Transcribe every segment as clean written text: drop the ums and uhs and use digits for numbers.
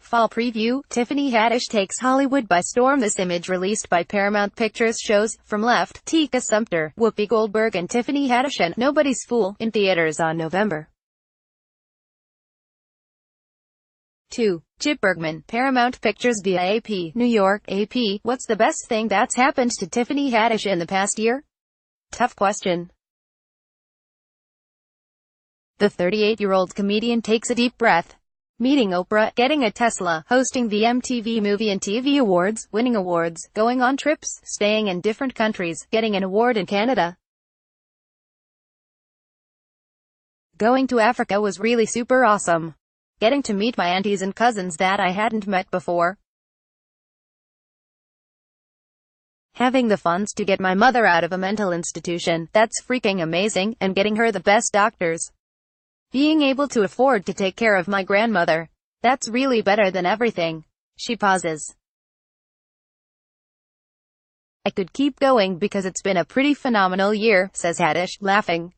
Fall preview, Tiffany Haddish takes Hollywood by storm. This image released by Paramount Pictures shows, from left, Tika Sumpter, Whoopi Goldberg and Tiffany Haddish and Nobody's Fool, in theaters on November 2. Chip Bergman, Paramount Pictures via AP, New York, AP. What's the best thing that's happened to Tiffany Haddish in the past year? Tough question. The 38-year-old comedian takes a deep breath. Meeting Oprah, getting a Tesla, hosting the MTV Movie and TV Awards, winning awards, going on trips, staying in different countries, getting an award in Canada. Going to Africa was really super awesome. Getting to meet my aunties and cousins that I hadn't met before. Having the funds to get my mother out of a mental institution, that's freaking amazing, and getting her the best doctors. Being able to afford to take care of my grandmother. That's really better than everything. She pauses. I could keep going because it's been a pretty phenomenal year, says Haddish, laughing.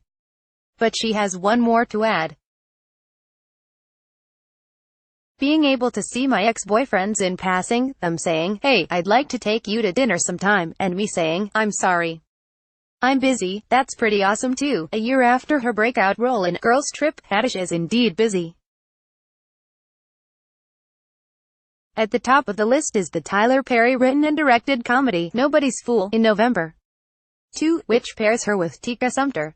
But she has one more to add. Being able to see my ex-boyfriends in passing, them saying, "Hey, I'd like to take you to dinner sometime," and me saying, "I'm sorry. I'm busy," that's pretty awesome too. A year after her breakout role in Girls Trip, Haddish is indeed busy. At the top of the list is the Tyler Perry written and directed comedy, Nobody's Fool, in November 2, which pairs her with Tika Sumpter.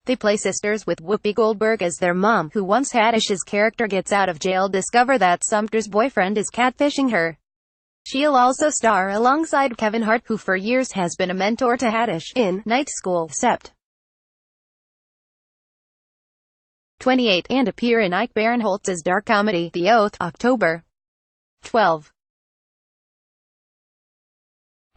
They play sisters with Whoopi Goldberg as their mom, who once Haddish's character gets out of jail discover that Sumpter's boyfriend is catfishing her. She'll also star alongside Kevin Hart, who for years has been a mentor to Haddish, in Night School, Sept. 28, and appear in Ike Barinholtz's dark comedy, The Oath, October 12.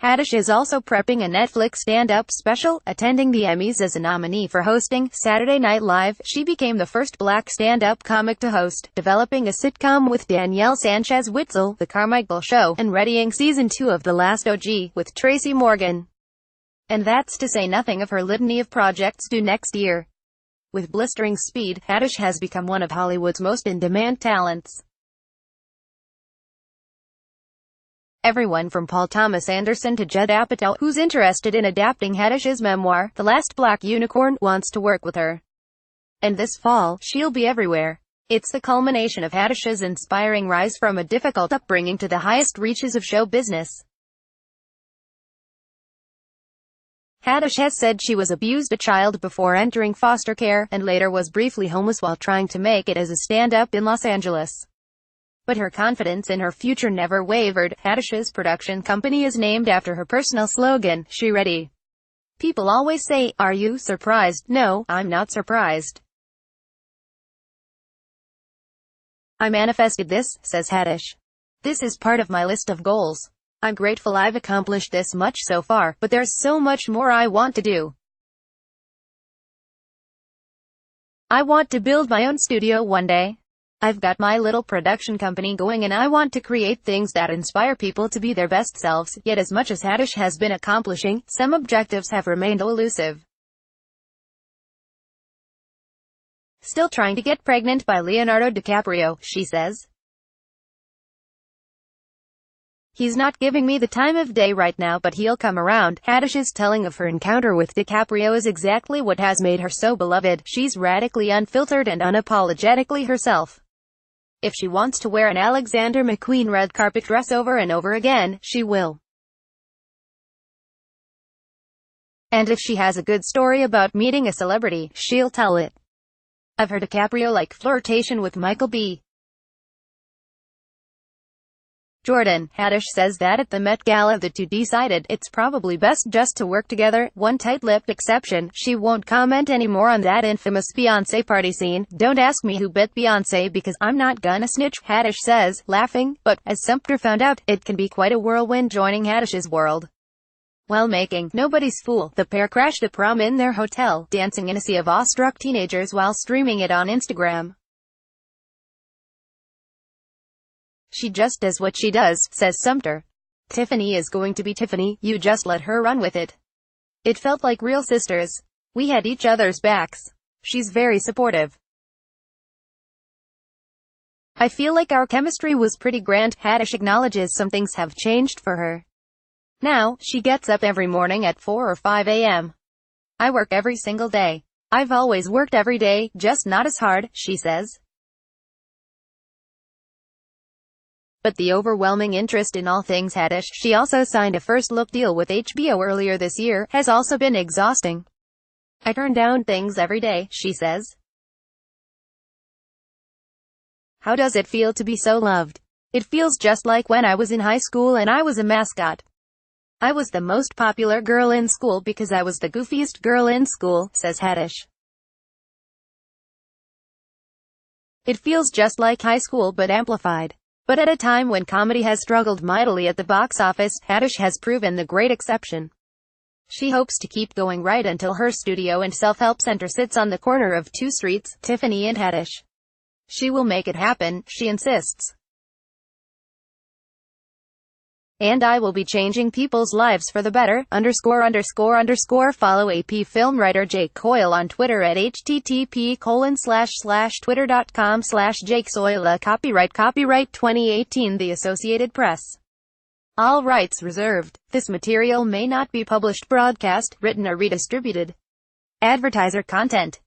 Haddish is also prepping a Netflix stand-up special, attending the Emmys as a nominee for hosting Saturday Night Live. She became the first black stand-up comic to host, developing a sitcom with Danielle Sanchez-Witzel, The Carmichael Show, and readying Season 2 of The Last OG, with Tracy Morgan. And that's to say nothing of her litany of projects due next year. With blistering speed, Haddish has become one of Hollywood's most in-demand talents. Everyone from Paul Thomas Anderson to Judd Apatow, who's interested in adapting Haddish's memoir, The Last Black Unicorn, wants to work with her. And this fall, she'll be everywhere. It's the culmination of Haddish's inspiring rise from a difficult upbringing to the highest reaches of show business. Haddish has said she was abused as a child before entering foster care, and later was briefly homeless while trying to make it as a stand-up in Los Angeles. But her confidence in her future never wavered. Haddish's production company is named after her personal slogan, "She Ready." People always say, "Are you surprised?" No, I'm not surprised. I manifested this, says Haddish. This is part of my list of goals. I'm grateful I've accomplished this much so far, but there's so much more I want to do. I want to build my own studio one day. I've got my little production company going and I want to create things that inspire people to be their best selves. Yet as much as Haddish has been accomplishing, some objectives have remained elusive. Still trying to get pregnant by Leonardo DiCaprio, she says. He's not giving me the time of day right now, but he'll come around. Haddish's telling of her encounter with DiCaprio is exactly what has made her so beloved. She's radically unfiltered and unapologetically herself. If she wants to wear an Alexander McQueen red carpet dress over and over again, she will. And if she has a good story about meeting a celebrity, she'll tell it. I've heard DiCaprio-like flirtation with Michael B. Jordan. Haddish says that at the Met Gala the two decided it's probably best just to work together, one tight-lipped exception. She won't comment anymore on that infamous Beyoncé party scene. Don't ask me who bit Beyoncé because I'm not gonna snitch, Haddish says, laughing. But, as Sumpter found out, it can be quite a whirlwind joining Haddish's world. While making Nobody's Fool, the pair crashed a prom in their hotel, dancing in a sea of awestruck teenagers while streaming it on Instagram. She just does what she does, says Sumpter. Tiffany is going to be Tiffany, you just let her run with it. It felt like real sisters. We had each other's backs. She's very supportive. I feel like our chemistry was pretty grand. Haddish acknowledges some things have changed for her. Now, she gets up every morning at 4 or 5 a.m. I work every single day. I've always worked every day, just not as hard, she says. But the overwhelming interest in all things Haddish, she also signed a first-look deal with HBO earlier this year, has also been exhausting. I turn down things every day, she says. How does it feel to be so loved? It feels just like when I was in high school and I was a mascot. I was the most popular girl in school because I was the goofiest girl in school, says Haddish. It feels just like high school but amplified. But at a time when comedy has struggled mightily at the box office, Haddish has proven the great exception. She hopes to keep going right until her studio and self-help center sits on the corner of two streets, Tiffany and Haddish. She will make it happen, she insists. And I will be changing people's lives for the better, _____. Follow AP film writer Jake Coyle on Twitter at http://twitter.com/JakeSoyle. Copyright 2018 The Associated Press. All rights reserved. This material may not be published, broadcast, written or redistributed. Advertiser content.